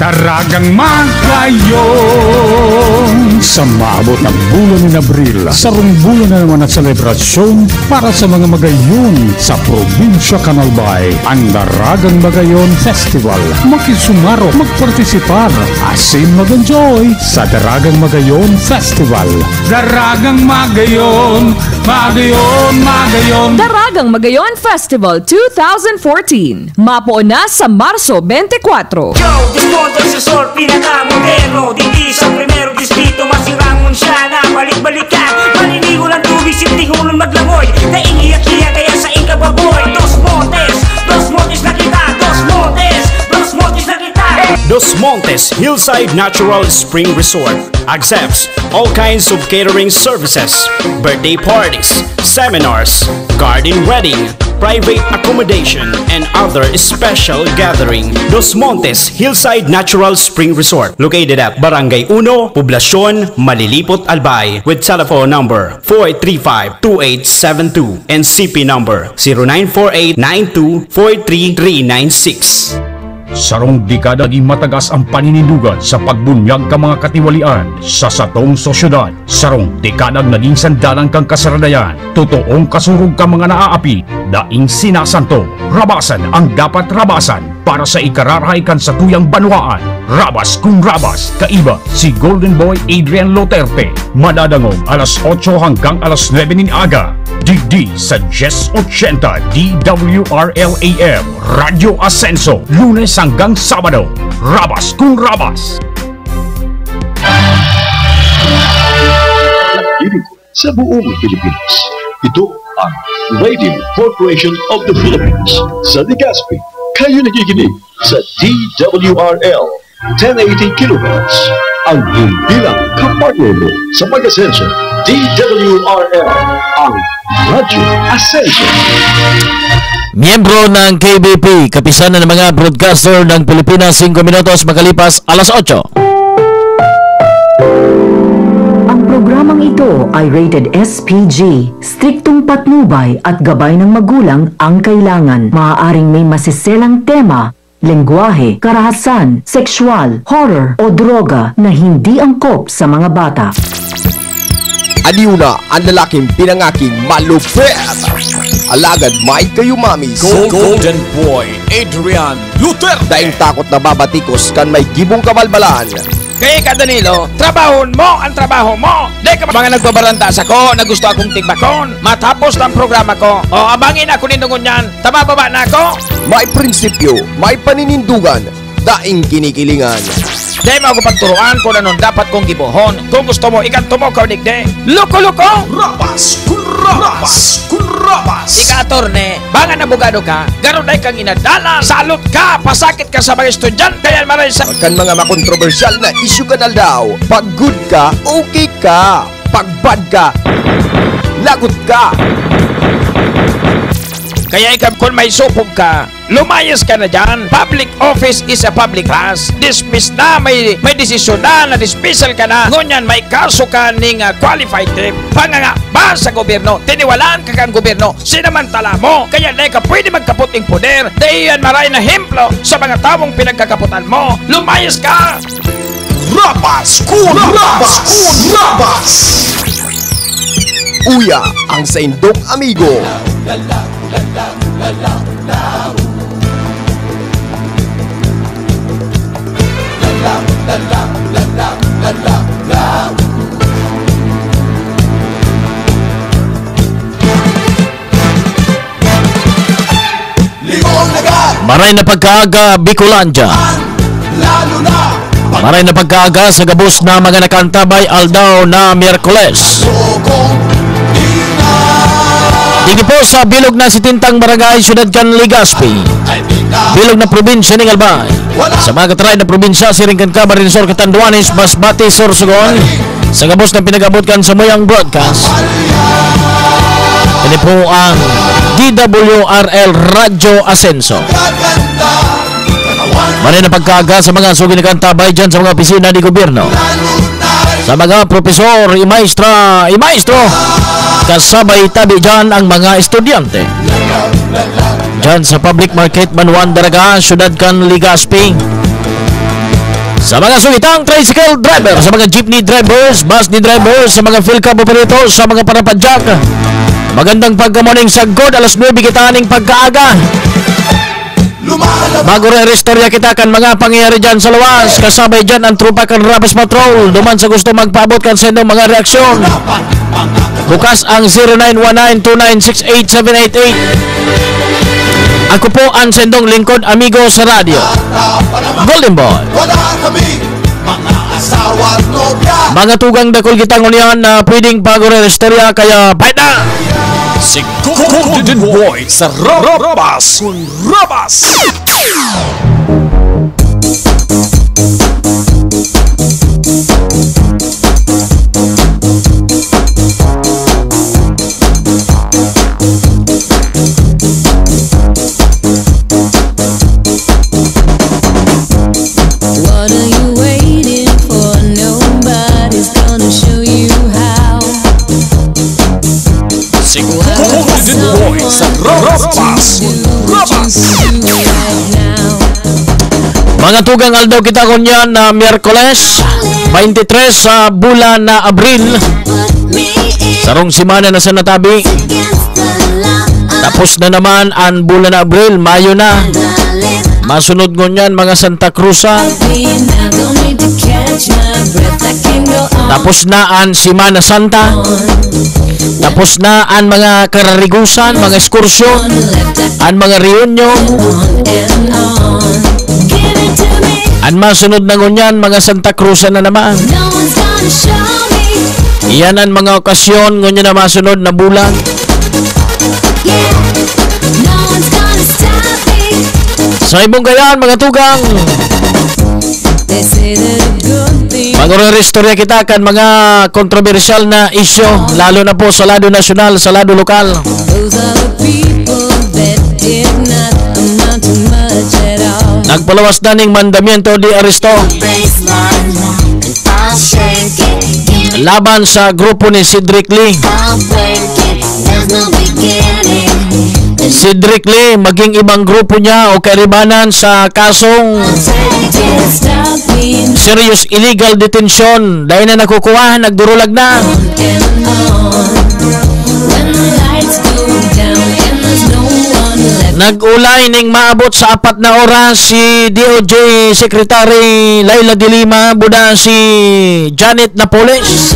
Daragang magayon. Sa maabot ng bulan ng Abril, sarong bulan na naman at selebrasyon para sa mga magayon sa Probinsya Canalbay, ang Daragang Magayon Festival. Makisumaro, magpartisipar, asin mag-enjoy sa Daragang Magayon Festival. Daragang Magayon, Magayon, Magayon. Daragang Magayon Festival 2014. Mapo na sa Marso 24. Yo, Desmonte sa Sol, pinaka-moderno. Dindi sa primero distrito, masirangon siya na balik-balikan. Maninigo ng tubig, sintihulon maglangoy. Naingiyak-iyak kaya sa ikababoy. Dos Montes na kita. Dos Montes na kita. Dos Montes Hillside Natural Spring Resort accepts all kinds of catering services, birthday parties, seminars, garden wedding, private accommodation, and other special gathering. Dos Montes Hillside Natural Spring Resort, located at Barangay 1, Poblacion, Malilipot, Albay, with telephone number 4835-2872 and CP number 0948-9243-396. Sarong dekada naging matagas ang paninindugan sa pagbunyag ka mga katiwalian sa satong sosyudad. Sarong dekada naging sandalan kang kasaradayan. Totoong kasurog ka mga naaapi, daing sinasanto. Rabasan ang dapat rabasan para sa ikararahay kan sa tuyang banwaan. Rabas kung rabas, kaiba si Golden Boy Adrian Loterte. Madadangog alas 8 hanggang alas 9 ng aga. Digdi sa 1080 DWRL-AM Radio Ascenso, Lunes hanggang Sabado. Rabas kung rabas. Nagdirigo sa buong Pilipinas. Ito ang Radio Corporation of the Philippines sa Legazpi. Kayo nakikinig sa DWRL 1080 kHz. Ang himpilang kapartner mo sa pag-asenso. DWRL, ang Radyo Ascenso. Miyembro ng KBP, kapisanan ng mga broadcaster ng Pilipinas, 5 minutos makalipas alas 8. Ang programang ito ay rated SPG. Striktong patnubay at gabay ng magulang ang kailangan. Maaaring may masiselang tema, lengguwahe, karahasan, sexual, horror o droga na hindi angkop sa mga bata. Aliw na ang lalaking pinangaking malupet. Alagad may kayo mamis. Golden Boy Adrian Luterte. Daing takot na babatikos kan may gibong kabalbalan. Kaya ka Danilo, trabahon mo ang trabaho mo. Di ka mga nagbabarantas ako na gusto akong tigbakon. Matapos ng programa ko, o abangin ako ninungon yan, tabababa na ako. May prinsipyo, may paninindugan, daing kinikilingan. Di mo ako pagturuan kung anong dapat kong gibuhon. Kung gusto mo, ikanto mo kaunig de. Loko-loko! Rabas, kunrabas, kunrabas. Ika atorne, bangan abogado ka, garon ay kang inadala, salot ka, pasakit ka sa mga estudyante, yan maray sa... Kan mga makontrobersyal na issue ka na daw, pag good ka, okay ka. Pag bad ka, lagot ka. Kaya ikaw kung may supog ka, lumayas ka na dyan. Public office is a public class. Dismiss na, may desisyon na, na-dismissal ka na. Ngunyan, may kaso ka ning qualified trip. Panganga ba sa gobyerno? Tiniwalaan ka kang gobyerno, sinamantala mo. Kaya na ka pwede magkaputing poder. Dahiyan maray na hemplo sa mga tawong pinagkakaputan mo. Lumayas ka! Rabas, kunrabas, kunrabas. Uya, ang sa indong amigo. Maray na pagkaaga, Bicolandia. Maray na pagkaaga sa gabos na mga nakantabay aldaw na Miyerkules. Dito po sa bilog na sitintang barangay, Syudad kan Legazpi. Bilog na probinsya ng Albay. Sa mga katray na probinsya, Siringkan, Camarines, Catanduanes, Masbate, Sorsogon. Sa gabos na pinagabot kan sa Moyang Broadcast. Ini po ang DWRL Radio Ascenso. Maray na pagkaaga sa mga sugi na kantabay dyan sa mga opisina ni gobyerno. Sa mga profesor, maestro, kasabay tabi dyan ang mga estudyante. Dyan sa Public Market, Manuan, Daraga, Syudad kan Legazpi. Sa mga suwitang tricycle driver, sa mga jeepney drivers, bus drivers, sa mga field cab operators, sa mga parapadyak, magandang pagka-morning sa God, alas 9 kita ning pagkaaga. Bago rin restorya kita kan mga pangyayari dyan sa luwas, kasabay dyan ang trupa kan Rapid Patrol. Duman sa gusto magpaabot kan sa inyong mga reaksyon, bukas ang 0919-2968788. Ako po ang sendong lingkod, amigo sa radyo, Golden Boy. Mga tugang dakol kita ngunyan na pwedeng bago rin restorya, kaya bye na! Si Golden Boy sa Rabas con Rabas. What are you waiting for? Nobody's gonna show you how. Si Golden Boy sa Rabas con Rabas. Mga tugang aldaw kita kunyan na Miyerkules 23 sa bulan na Abril, sarong simana na sa natabi. Tapos na naman ang bulan na Abril, Mayo na. Masunod ngunyan mga Santa Cruza. Tapos na ang Simana Santa. Tapos na ang mga kararigusan, mga ekskursyon, ang mga reunion. Ang masunod na ngunyan mga Santa Cruza na naman. Iyan ang mga okasyon ngunyan na masunod na bulan. Sa ibong gayaan mga tugang, mag-restorya kita kan mga kontrobersyal na isyo, lalo na po sa lado nasyonal, sa lado lokal. Nagpalawas na ning mandamiento di Aristo laban sa grupo ni Cedric Lee. Cedric Lee maging ibang grupo niya o karibanan sa kasong serious illegal detention. Dahil na nakukuha, nagdurulag na. Nag-ulay ning maabot sa 4 na oras si DOJ Secretary Laila de Lima, buda si Janet Napoles.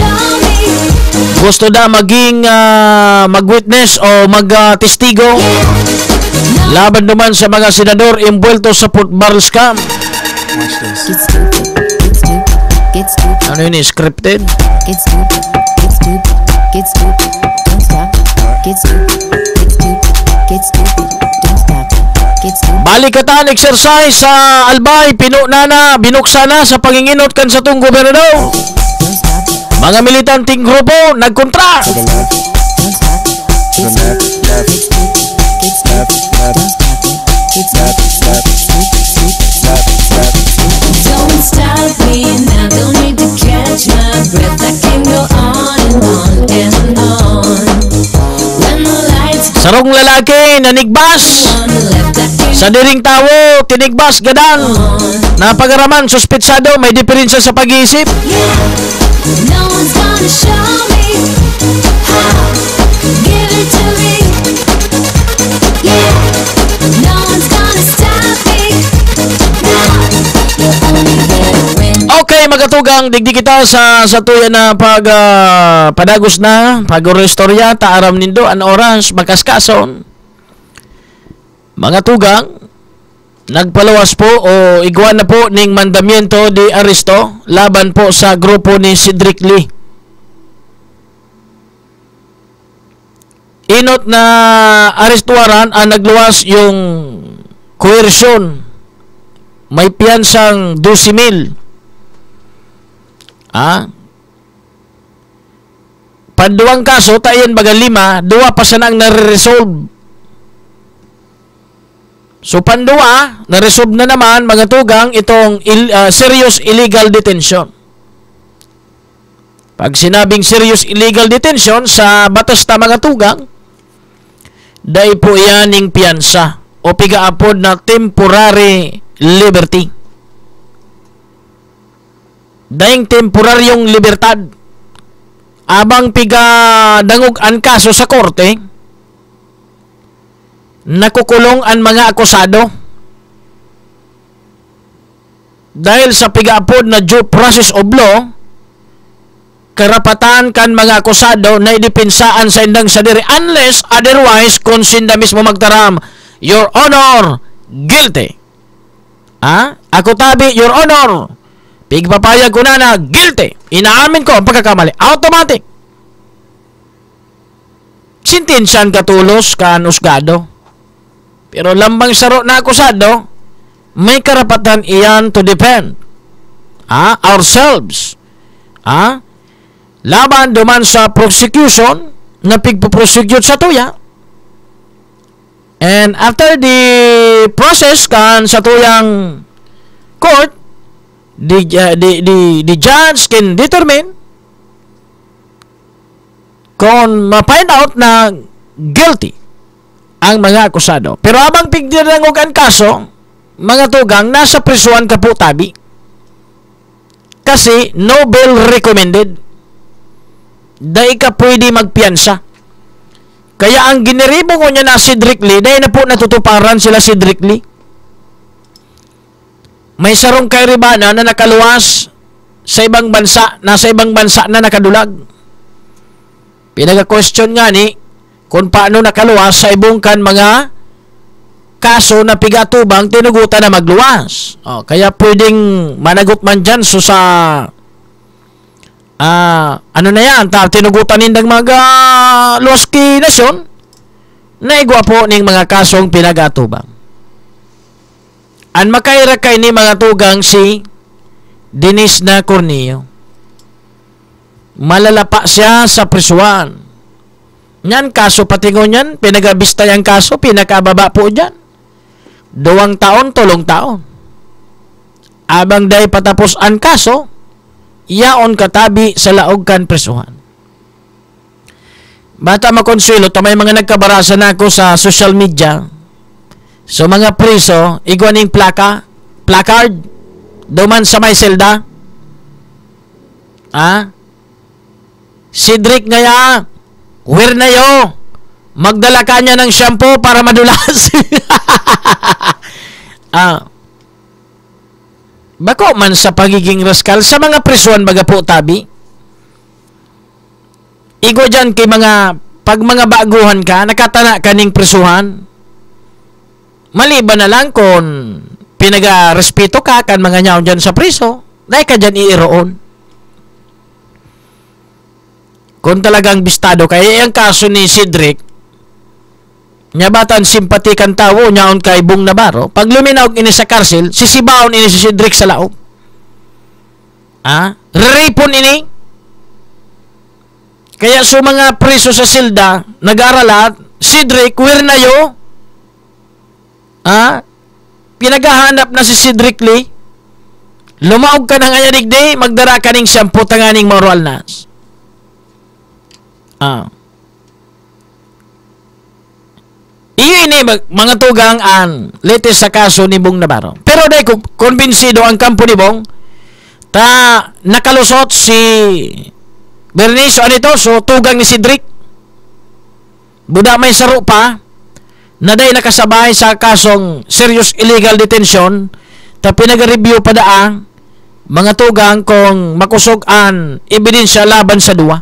Gusto da maging mag-witness o mag-testigo laban naman sa mga senador imbuelto sa football scam. Ano yun, scripted? Balikatan exercise sa Albay, pinunana, binuksa na sa panginginot kan sa tung gobernador. Mga militanting grupo nagkontra. Don't stop me now, don't need to catch my breath. I can go on and on. When the lights go Sarong lalaki nanigbas sa diring tawo, tinigbas gadang. Napagaraman suspetsado, may diferensya sa pag-iisip. no one's gonna show me how. Give it to me. Yeah, no one's gonna stop me now. You only get a win. Okay, magatugang digdi kita sa tuya na padagos na pag-restorya taaram nindo an oras makaskason. Mga tugang, nagpalawas po o igwan na po ning mandamiento di Aristo laban po sa grupo ni Cedric Lee. Inot na arestuaran ang nagluwas yung coercion. May piyansang 12,000. Panduang kaso, tayon baga 5, 2 pa siya nang nare-resolve. So panduwa, na-resolve na naman mga tugang itong serious illegal detention. Pag sinabing serious illegal detention sa batas na mga tugang, dahil po yaning piyansa o pigaapod na temporary liberty. daing temporaryong libertad abang piga dangog ang kaso sa korte, nakukulong ang mga akusado dahil sa pigaapod na due process of law. Karapatan kan mga akusado na idipinsaan sa indang sadiri unless otherwise kung sinda mismo magtaram, Your Honor, guilty. Ako tabi, Your Honor, pigpapayag ko na guilty. Inaamin ko ang pagkakamali. Automatic. Sintensyan katulos kan usgado. Pero lambang saro na akusado, may karapatan iyan to defend ourselves. Laban duman sa prosecution na pigpo-prosecute sa tuya. And after the process kan sa tuyang court, the judge can determine kung ma-find out na guilty ang mga akusado. Pero habang pigdirangog ang kaso, mga tugang, nasa prisuan ka po tabi. Kasi no bail recommended. Dahil ka pwede magpiyansa. Kaya ang giniribo ko niya na si Cedric Lee, dahil na po natutuparan sila si Cedric Lee. May sarong kairibana na nakaluwas sa ibang bansa, nasa ibang bansa na nakadulag. Pinag-question nga ni kung paano nakaluwas sa ibong kan mga kaso na pigatubang tinugutan na magluwas. Kaya pwedeng managot man dyan so sa ano na yan, tinugutan nindang mga loski nasyon na igwa po ning mga kasong pinagatubang. Ang makaira kay ni mga tugang si Denise na Corneo. Malalapa siya sa prisuan. Yan, kaso patingon yan, pinagabista yung kaso, pinakababa po dyan. 2 taon, 3 taon. Abang day patapos ang kaso, yaon katabi sa laog kan presuhan. Bata makonsuelo, may mga nagkabarasa na ako sa social media. So mga preso, igwaning placard, duman sa may selda. Cedric ngaya, wear na yo, magdala ka niya ng shampoo para madulas. Bako man sa pagiging raskal sa mga prisuan baga po tabi. Igo dyan kay pag mga baguhan ka, nakatana ka ning prisuhan. Maliban na lang kung pinaga-respeto ka kan mga nyaon dyan sa priso, dahil ka dyan iiroon. Kung talagang bistado kaya ang kaso ni Cedric, nyabatan simpatikan tao nyaon kay Bong Navarro, pag luminaw ini sa karsil, sisibaon ini si Cedric sa laog. Reripon ini. Kaya so mga preso sa silda, nag-aaralat, Cedric, wear na yo. Pinagahanap na si Cedric Lee. Lumaog ka na nga yadigday, magdara ka ning shampoo tanganing moral nas. Iyo ini mga tugang ang latest sa kaso ni Bong Navarro. Pero dahil konbinsido ang kampo ni Bong, nakalusot si Bernice Anitoso, tugang ni Cedric. Buda may saro pa, na dahil nakasabay sa kasong serious illegal detention, pinag-review pa daang mga tugang kung makusog ang ebidensya laban sa duwa.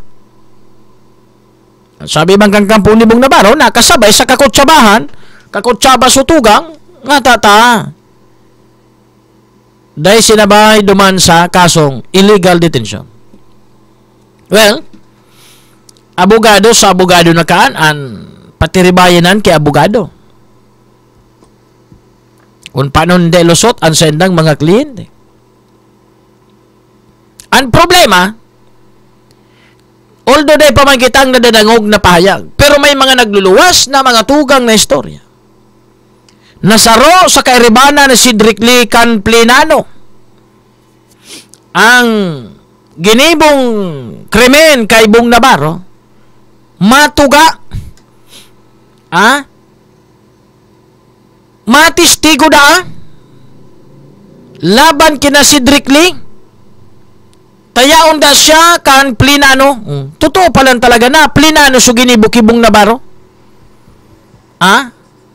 Sabi bang kang kampo ni Bong Navarro, nakasabay sa kakutsabahan, kakutsaba sa tugang, nga tata. Dahil sinabay duman sa kasong illegal detention. Well, abogado sa abogado na kaan, ang patiribayanan kay abogado. Kung paano hindi lusot ang sendang mga kliyente. Ang problema, although day pamangkitang nadadangog na pahayag, pero may mga nagluluwas na mga tugang na istorya. Nasaro sa kairibana na si Cedric Lee kan plenano ang ginibong krimen kay Bong Navarro, matuga, matistigo da, laban kina Cedric Lee, Tayaon da siya kan plinano. Totoo pa lang talaga na plinano so ginibukibong Navarro.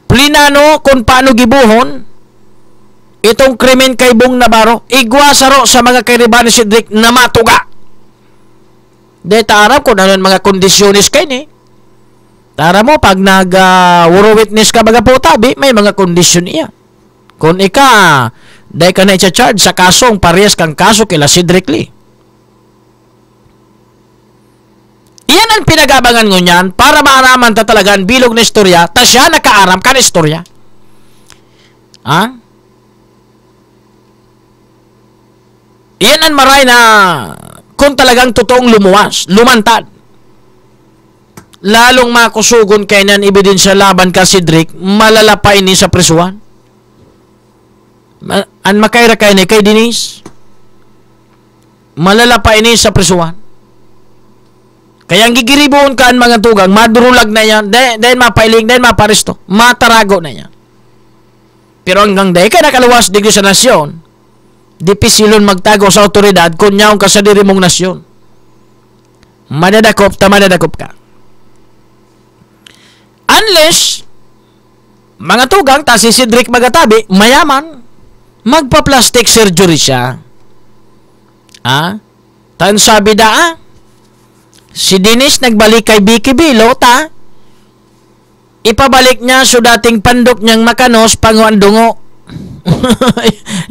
Plinano kung paano gibuhon itong krimen kay Bong Navarro. Igwasaro sa mga kairiban ni Cedric na matuga. Dahil taarap kung ano mga kondisyonis kay ni. Tara mo, pag nag-woro witness ka baga po tabi, may mga kondisyon iya. Kung ika, dahil ka na i-charge sa kasong parehas kang kaso kila Cedric Lee. Iyan ang pinagabangan ko niyan para maaraman ta talaga ang bilog na istorya ta siya nakaaram ka na istorya. Iyan ang maray na kung talagang totoong lumuwas, lumantad. Lalong makusugon kay nan ebidensya laban ka Cedric, malalapay ni sa prisuan. An makayra kay ni kay Denise. Malalapay ni sa prisuan. Kaya ang gigiribuon ka ang mga tugang, madurulag na yan, dahil mapailing, dahil maparesto, matarago na yan. Pero hanggang dahil ka nakaluwas digyo sa nasyon, dipisilon magtago sa otoridad kung nyaong ka sa diri mong nasyon. Madadakop ka. Unless, mga tugang, ta si Cedric magatabi, mayaman, magpa-plastic surgery siya. Tan sabi da, si Denise nagbalik kay Vicky Bilot, ipabalik niya so dating pandok niyang makanos panguan dungo.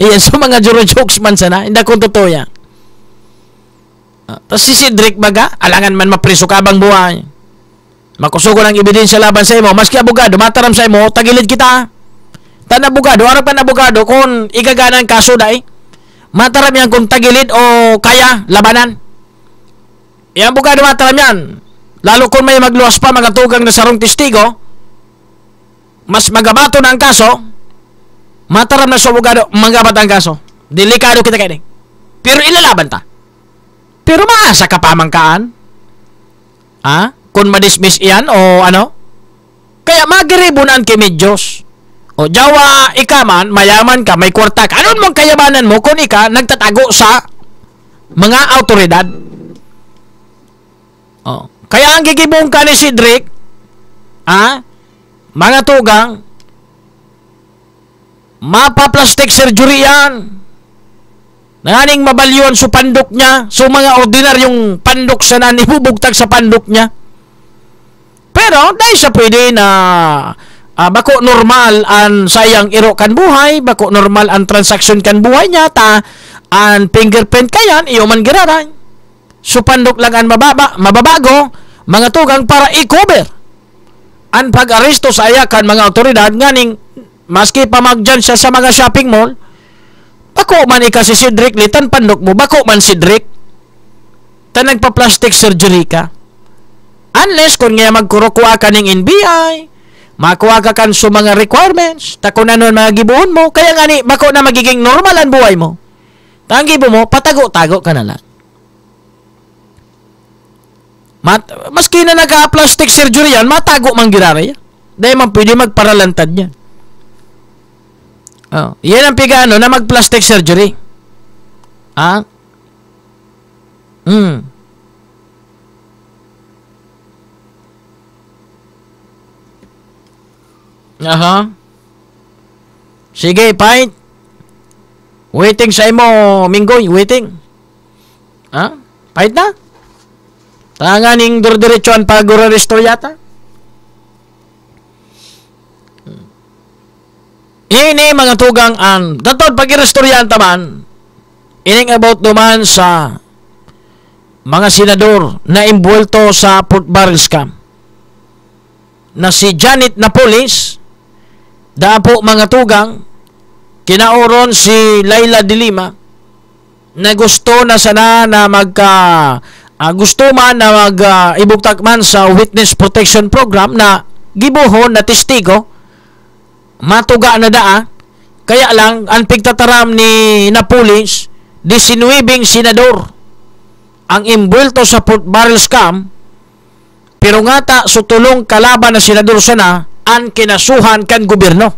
Iyan, so mga jokes man sana, hindi akong totoo yan. Tapos si Cedric baga, alangan man mapriso ka bang buhay. Makusugo ng ebidensya laban sa imo, maski abogado, mataram sa imo, tagilid kita. Tan abogado, araw pa na abogado, kung igagana ang kaso dahi, mataram yan kung tagilid o kaya labanan. Yang abogado mataram yan. Lalo kung may magluwas pa mga tugang na sarong testigo, mas magabato na ang kaso, mataram na sa abogado, magabat ang kaso. Delikado kita kayo. Pero ilalaban ta. Pero maasa ka pamangkaan? Kung madismiss iyan o ano? Kaya magiribunan kay Diyos. O jawa ikaman, mayaman ka, may kwarta ka. Anong mong kayabanan mo kung ika nagtatago sa mga autoridad? Kaya ang gigibong ka ni Cedric, mga tugang, mapa-plastic surgery yan. Nanganing mabalyon sa pandok niya, so mga ordinaryong pandok sa nanibubugtag sa pandok niya. Pero dahil siya pwede na bako normal ang sayang iro kan buhay, bako normal ang transaction kan buhay niya, ang fingerprint kayan, iyo man giraray. So pandok lang ang mababago, mga tugang para i-cover ang pag-aresto sa ayakan mga otoridad nganing maski pa magdyan siya sa mga shopping mall, bako man ika si Cedric litan pandok mo, bako man Cedric ta nagpa-plastic surgery ka. Unless kung nga magkurukuha ka ng NBI, makuha ka kan sa mga requirements, ta kung ano mga gibuon mo, kaya nga ni bako na magiging normal ang buhay mo. Tanggi mo, patago-tago ka na lang. Maski na naka-plastic surgery yan, matago mang girari yan. Dahil man pwede magparalantad yan. Yan ang pigano na mag-plastic surgery. Sige, fight. Waiting sa imo, Minggoy, waiting. Fight na? Tanganing dur-diretsuan pag-gura yata. Ini mga tugang ang datod pag-irestoryan taman, ining about duman sa mga senador na imbuelto sa Port Barrel scam na si Janet Napoles, dapo mga tugang, kinauron si Laila de Lima na gusto na sana na gusto man na ibugtak man sa Witness Protection Program na gibuhon na testigo, matuga na daa. Kaya lang ang pigtataram ni Napoles, 19 senador ang imbuelto sa Port Barrel scam, pero nga ta sutulong kalaban na senador sana ang kinasuhan kan gobyerno.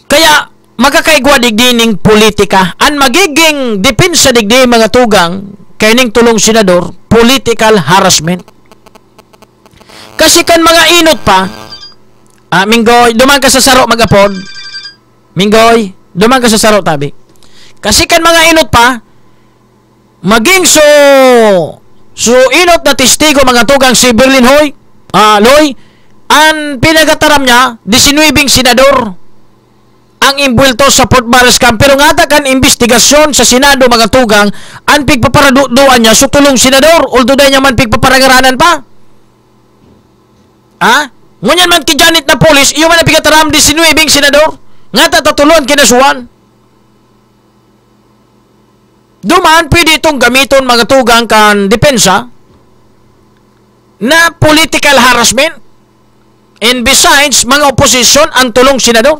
Kaya magkakaigwa digdi ning politika. Ang magiging depensa digdi mga tugang kay ning tulong senador, political harassment. Kasi kan mga inot pa, Minggoy, duman ka sa saro magapod. Minggoy, duman ka sa saro tabi. Kasi kan mga inot pa, maging so inot na testigo mga tugang si Berlin Loy, ang pinagataram niya, 19 senador ang imbulto sa Fort Myers Camp. Pero nga kan investigasyon sa Senado mga tugang, ang pigpaparaduan niya so tulong senador, although dahil niya man pigpaparangaranan pa. Ngunyan man kijanit na polis, iyo man na pigataram 19 senador, nga tatutulungan kinasuan. Duman, pwede itong gamiton mga tugang kan depensa na political harassment. And besides, mga oposisyon ang tulong senador.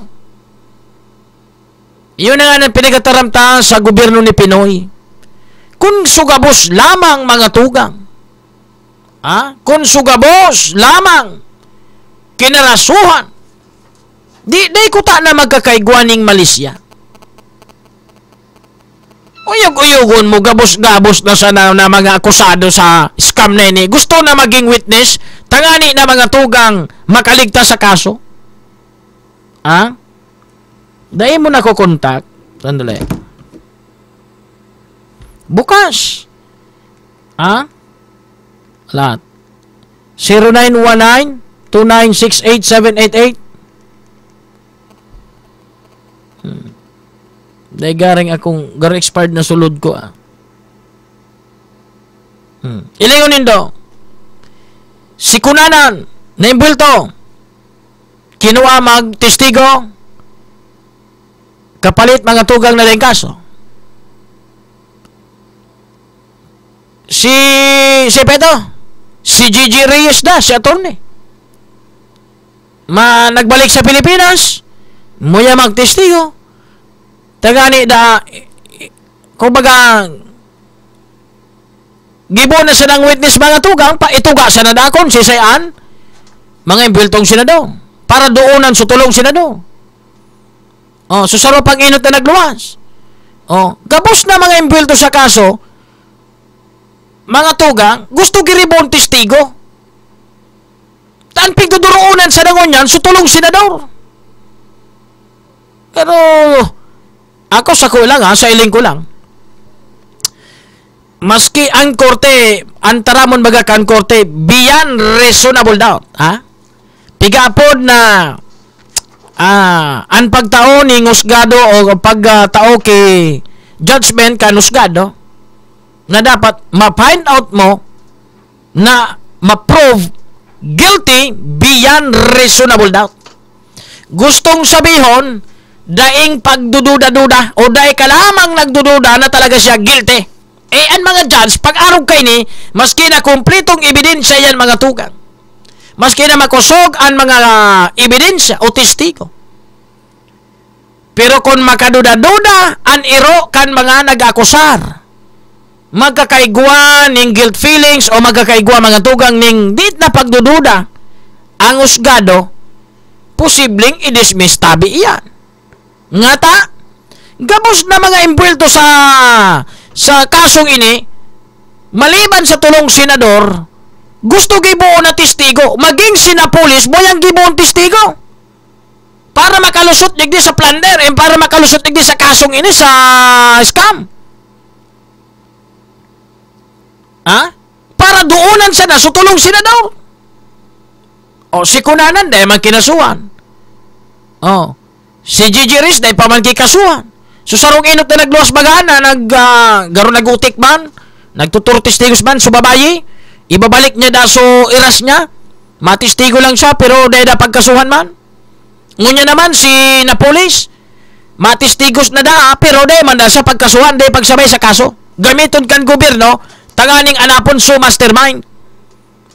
Yun na nga ng pinagataramta sa gobyerno ni Pinoy. Kung sugabos lamang mga tugang, kung sugabos lamang kinarasuhan, di ko ta na magkakaigwaning Malaysia. Uyog-uyogon mo, gabos-gabos na sana na mga akusado sa scam na ini. Gusto na maging witness, tangani na mga tugang makaligtas sa kaso. Dahil mo na ko kontak. Sandali. Bukas. Lahat. 0919-2968-788. Dahil garing akong expired na sulod ko. Ilingon nindo. Si Kunanan na imbulto. Kinuha mag-testigo. Kapalit mga tugang na kaso. Si Peto. Si Gigi Reyes na, si attorney. Nagbalik sa Pilipinas. Muya mag-testigo. Tagani da, kumbaga, gibo na sa ng witness mga tugang, ituga sa nadakon, sisayaan, mga imbultong senado, para doonan sa tulong senado. Susaro pang inot na nagluwas. Gabos na mga imbulto sa kaso, mga tugang, gusto giribon testigo. Tanpig duduroonan sa nangonyan, sa tulong senador. Pero, ako sa kulang sa iling ko lang. Maski ang korte, antaramon baga kan korte, beyond reasonable doubt. Pigapod na ang pagtao ni ngusgado o pagtao kay judgment kan ngusgado na dapat ma-find out mo na ma-prove guilty beyond reasonable doubt. Gustong sabihon, daing pagdududa-duda o daing ka lamang nagdududa na talaga siya guilty. Ang mga judge, pag-arog kay ni, maski na kumpletong ebidensya yan mga tugang. Maski na makusog ang mga ebidensya o testigo. Pero kung makaduda-duda, ang iro kan mga nag-akusar, magkakaigwa ning guilt feelings o magkakaigwa mga tugang ning dit na pagdududa, ang usgado, posibleng i-dismiss tabi iyan. Ngata, gabos na mga imbulto sa kasong ini, maliban sa tulong senador, gusto gibuo na testigo, maging sinapulis mo yung gibuon testigo. Para makalusot digdi sa plunder, para makalusot digdi sa kasong ini sa scam. Para doonan siya na sa tulong senador. Si Kunanan, dahil man kinasuhan. Si Gigi Reyes dahil pamangki kasuhan. So sarong inot na nagluwas bagana, garo nagutik man, nagtutur testigos man, subabayi, ibabalik niya da so iras niya, matestigo lang siya, pero dahil da pagkasuhan man. Ngunya naman si Napolis, matestigos na da, pero dahil man da sa pagkasuhan, dahil pagsabay sa kaso. Gamiton kan gobyerno, tanganing anapon so mastermind.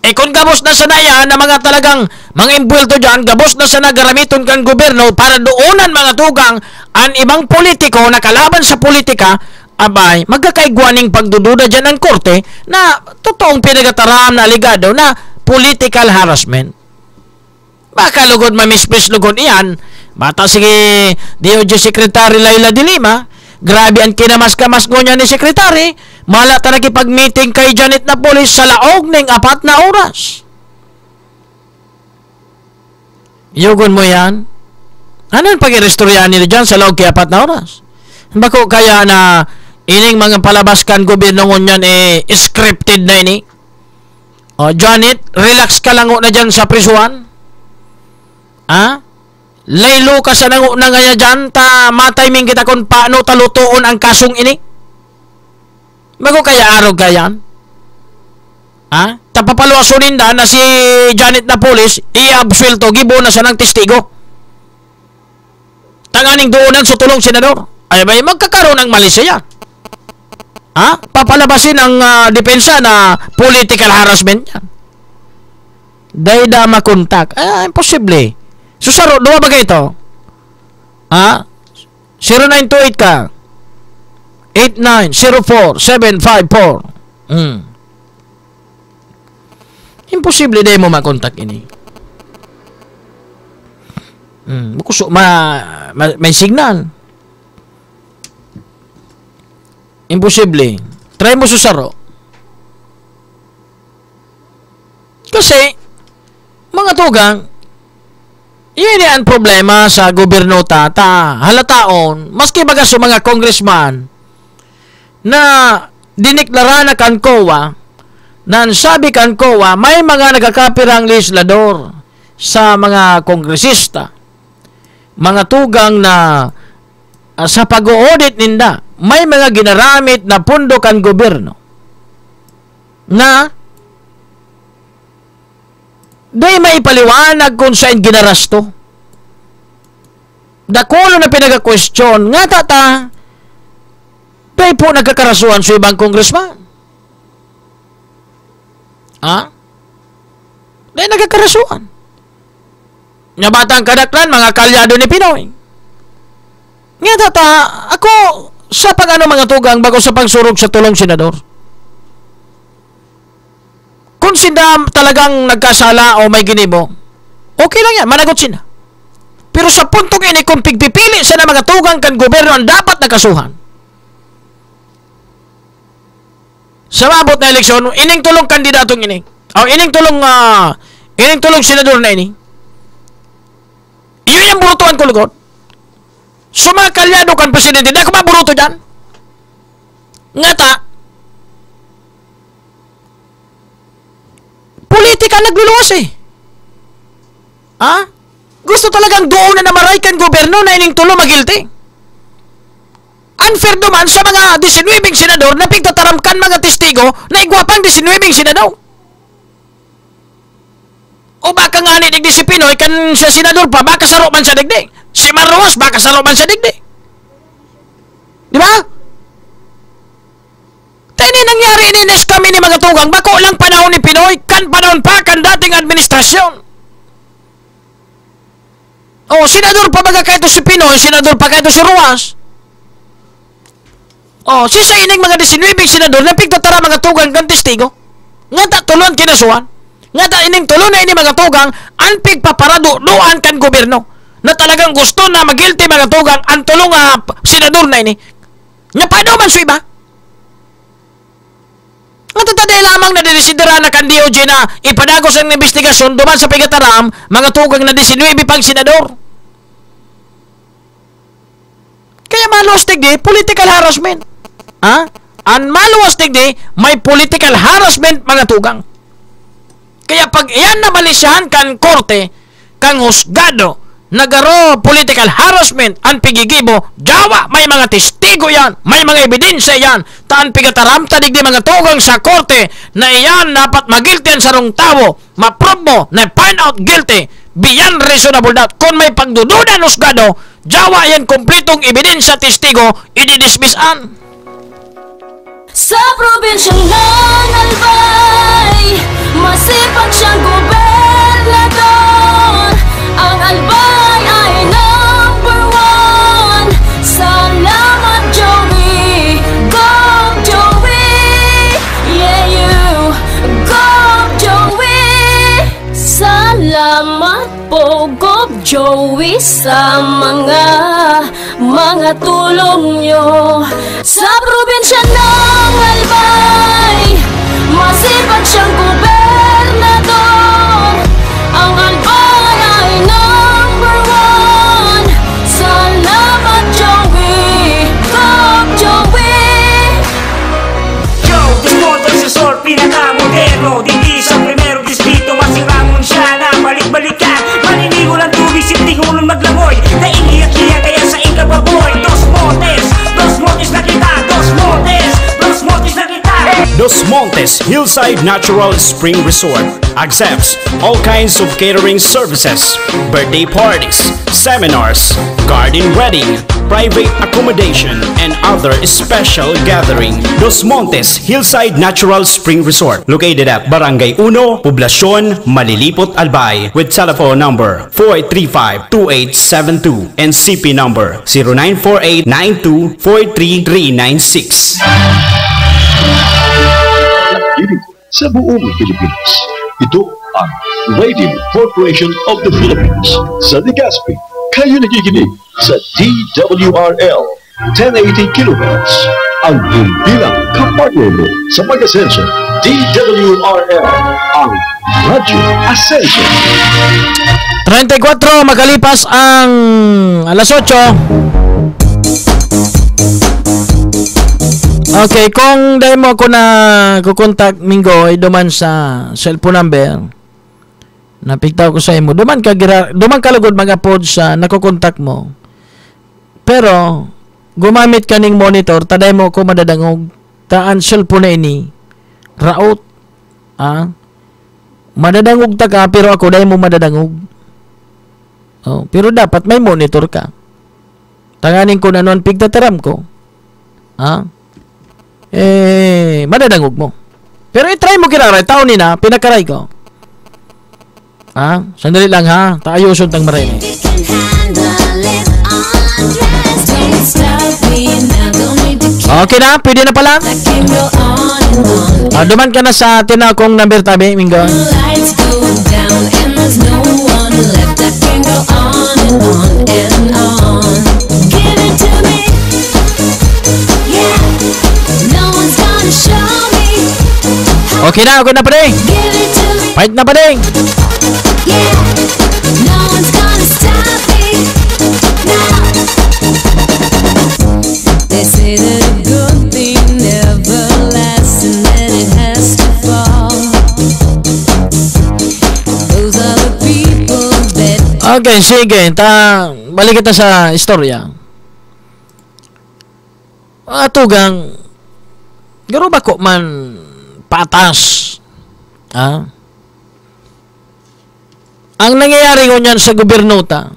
Kung gabos na sana yan na mga talagang mga imbulto dyan, gabos na sana garamiton kang gobyerno para doonan mga tugang ang ibang politiko na kalaban sa politika, abay, magkakaigwaning pagdududa dyan ng korte na totoong pinagataram na aligado na political harassment. Baka lugod mamispis lugod iyan, Bata sige DOJ Secretary Laila de Lima, grabe ang kinamas-kamas ko niya ni Secretary, mala ta nakipag-meeting kay Janet Napoles sa laog ng 4 na oras. Yugon mo yan? Ano yung pag-irestoryan nila dyan sa laog kay 4 na oras? Bako kaya na ining mga palabaskan gobyerno ngunyan scripted na ini? O Janet, relax ka lang na dyan sa prisuan? Ha? Laylo ka sa nangu na nga dyan, ta matay ming kita kung paano talutuon ang kasong ini? Bago kaya arog ka yan? Ha? Tapapaluasunin na si Janet Napoles, i-absuelto, gibo na siya ng testigo. Tanganing doonan sa tulong senador. Ay may magkakaroon ng mali siya. Ha? Papalabasin ang depensa na political harassment yan. Dahil da makontak. Imposible. Susaro, duwa ba kayo ito? Ha? 0928 ka. 8904-754. Imposible dahil mo makontak ini. May signal. Imposible. Try mo susaro. Kasi, mga tugang, yun ang problema sa gobyerno halataon, maski baga sa mga congressman na diniklara na kan COA, na sabi kan COA, may mga nagkakapirang legislador sa mga kongresista, mga tugang na sa pag-audit ninda, may mga ginaramit na pundo kan gobyerno na day may paliwanag kung saan ginarasto. Dakulo na pinag-question nga tata day po nagkakarasuhan sa ibang congressman. Ha? Day nagkakarasuhan. Nga batang kadaklan, mga kalyado ni Pinoy. Nga tata, ako sa pag-ano mga tugang bago sa pagsurog sa tulong senador. Kung sila talagang nagkasala o may ginibo, okay lang yan, managot sila. Pero sa puntong ini, kung pigpipili sila mga tugang kan gobyerno ang dapat nakasuhan. Sa mabot na eleksyon, ining tulong kandidatong ini, o ining tulong senador na ini, iyon yung burutuan ko lugod. Sumakalyado kan presidente, hindi ako maburuto dyan. Ngata, politika nagluluwas eh. Ha? Gusto talagang doon na namaray kan gobyerno na ining tulo magilti. Unfair naman sa mga 19 senador na pigtataramkan mga testigo na igwapang 19 senador. O baka nga ni digdi si Pinoy kan siya senador pa, baka saro man siya digdi. Si Marroas, baka saro man siya digdi. Di ba? Tayo nangyari ininis kami ni mga tugang, bako lang panahon ni Pinoy, kan panahon pa kan dating administrasyon. O, senador pa baga kayo si Pinoy, senador pa kayo si Ruas. O, si sa ining mga 19 senador na pigtatara mga tugang kan testigo. Nga ta tulon kinasuan. Nga ta ining tulon na ini mga tugang ang pigpaparado doan kan gobyerno na talagang gusto na magilti mga tugang ang tulong senador na ini. Nga paano man so iba? Nga tataday lamang na dinisidera na kan DOJ na ipadagos ang investigasyon duman sa pigataram mga tugang na 19 pang senador. Kaya maluwas tigdi, political harassment. Ha? Ang maluwas tigdi, may political harassment mga tugang. Kaya pag iyan na malisyahan kan korte, kang husgado, nagaro political harassment, ang pigigibo, jawa, may mga testigo yan, may mga ebidensya yan, taan pigataramta digdi mga tugang sa korte, na iyan dapat magiltian sa rong tao, maprob mo, na find out guilty, beyond reasonable doubt. Kung may pagdududan husgado, jawa yan kompletong ebidensya testigo, ididismissan. Sa probinsyang ng Albay, masipag siyang gobernador. Ang Albay ay #1. Salamat Joey, go Joey. Yeah you, go Joey. Salamat po, go Joey. Joey sa mga tulong nyo. Sa probinsya ng Albay, masipag siyang gobernador. Ang Albay ay number one. Salamat Joey, Kap Joey. Joe Desmontes Resort, pinaka-moderno. Dito sa primero distrito, masirangon siya na balik-balikan. Maninigo ng tubig, sintihulong maglangoy. Naingiyak-iyak kaya sa ikababoy. Dos Montes na kita. Dos Montes na kita. Dos Montes Hillside Natural Spring Resort accepts all kinds of catering services, birthday parties, seminars, garden wedding, private accommodation, and other special gathering. Dos Montes Hillside Natural Spring Resort, located at Barangay 1, Poblacion, Malilipot, Albay, with telephone number 4835-2872 and CP number 0948-9243-396. Nagdirigo sa buong Pilipinas. Ito ang Radio Corporation of the Philippines. Sa Legazpi, kayo nakikinig sa DWRL 1080 kHz. Ang himpilang kapartner mo sa pag-ascension. DWRL, ang Radio Ascension. 34 makalipas ang alas 8. Okay, kung dahil mo ako na kukontak Minggo ay duman sa cellphone number napigtaw ko sa imo, duman ka lugod mag-upload sa nakukontak mo, pero gumamit ka ning monitor taday mo ko madadangog taan cellphone na ini raot madadangog ta ka pero ako dahil mo madadangog. Pero dapat may monitor ka, tanganin ko na noon pigtataram ko madadangog mo. Pero i-try mo kiraray, taon ni na, pinakaray ko. Sandali lang ha, taayusun tang maray. Okay na, pwede na pala. Duman ka na sa tinakong number tabi, Mingo. Lights go down and there's no one left. I can go on and on and on. Give it to me. Yeah. No one's gonna show me. Okay na pa rin. Give it to me. Fight na pa rin. Yeah. No one's gonna stop me now. They say that a good thing never lasts and that it has to fall. Those are the people that. Okay, sige. Balik kita sa istorya. Tugang garo ba ko man patas ang nangyayari ngunyan sa gobyerno ta,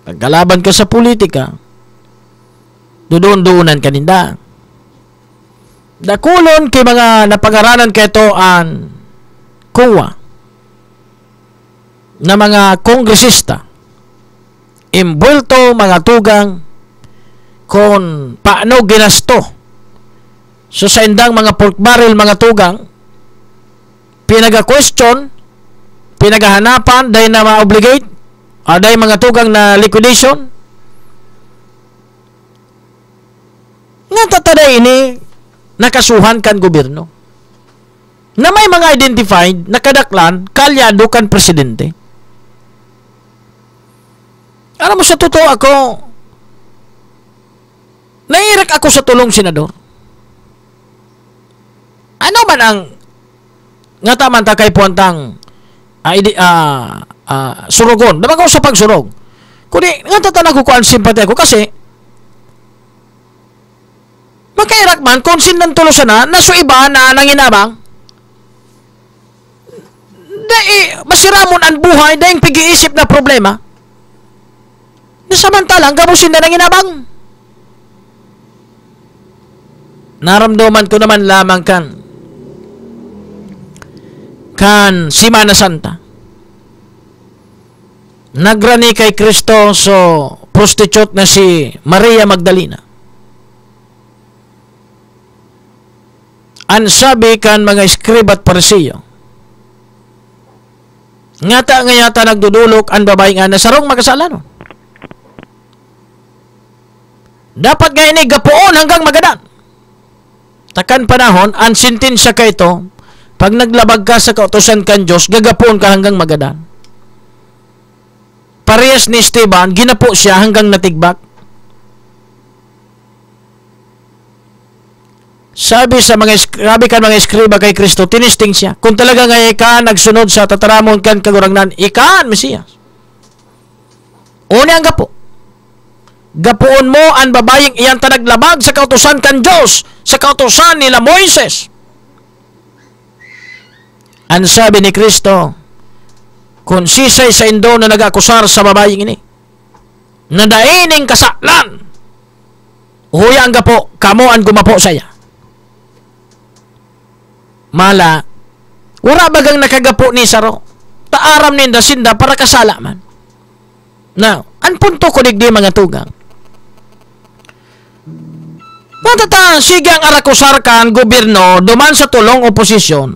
pagkalaban ka sa politika, doon-doonan kaninda dakulon kay mga napag-aralan keto an kuwa na mga kongresista imbulto mga tugang kung paano ginasto so sa indang mga pork barrel mga tugang, pinaga-question, pinagahanapan dahil na ma-obligate dahil mga tugang na liquidation nga tataday ini nakasuhan kan gobyerno na may mga identified nakadaklan kalyado kan presidente. Alam mo, sa totoo ako naiirak ako sa tulong senador. Ano man ang nga taman ta kay puwantang surugon. Dapat ko sa pagsurog. Kundi nga tatanag ko ang simpati ako kasi makairak man kung sinang tulusan na naso iba na nanginabang masiramon ang buhay dahil pag-iisip na problema nasamantalang gamusin na nanginabang. Naramdaman ko naman lamang kan Simana Santa nagrani kay Kristo so prostitute na si Maria Magdalena. Ansabi kan mga eskrib at parisiyo, Ngata nga yata nagdudulok ang babae nga na sarong magkasala, no? Dapat nga ini gapuon hanggang magadan. Takan panahon, ang sentensya ka ito, pag naglabag ka sa kautusan kan Diyos, gagapuon ka hanggang magadan. Parehas ni Esteban, ginapo siya hanggang natigbak. Sabi kan mga eskriba kay Kristo, tinisting siya. Kung talaga nga ika nagsunod sa tataramon kan kagurangnan, ika ang Mesiyas. Una ang gapo. Gapuon mo ang babayeng iyang tanaglabag sa kautusan kan Diyos, sa kautusan nila Moises. Ang sabi ni Kristo, kung sisay sa indo na nag-akusar sa babayeng ini, na daining kasaklan, huya ang gapo, kamo ang gumapo sa iya. Mala, wala bagang nakagapo ni Saro. Taaram ninda sinda para kasala man. Now, ang punto ko digdi mga tugang. Matata, sige ang arakusar ka ang gobyerno duman sa tulong oposisyon.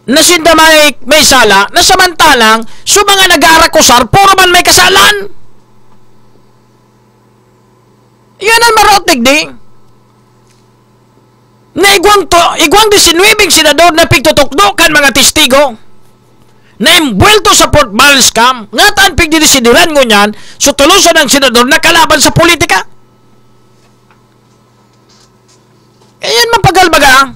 Na sinda may sala, na samantalang, so mga nag-arakusar, puro man may kasalan. Yan ang marot digdi. Na igwang 19 senador na pigtutukdukan mga testigo na imbuelto sa Port Barrel scam nga taan pigdidesidiran ngo niyan so tulusan ng senador na kalaban sa politika. Ayan mapagalbaga.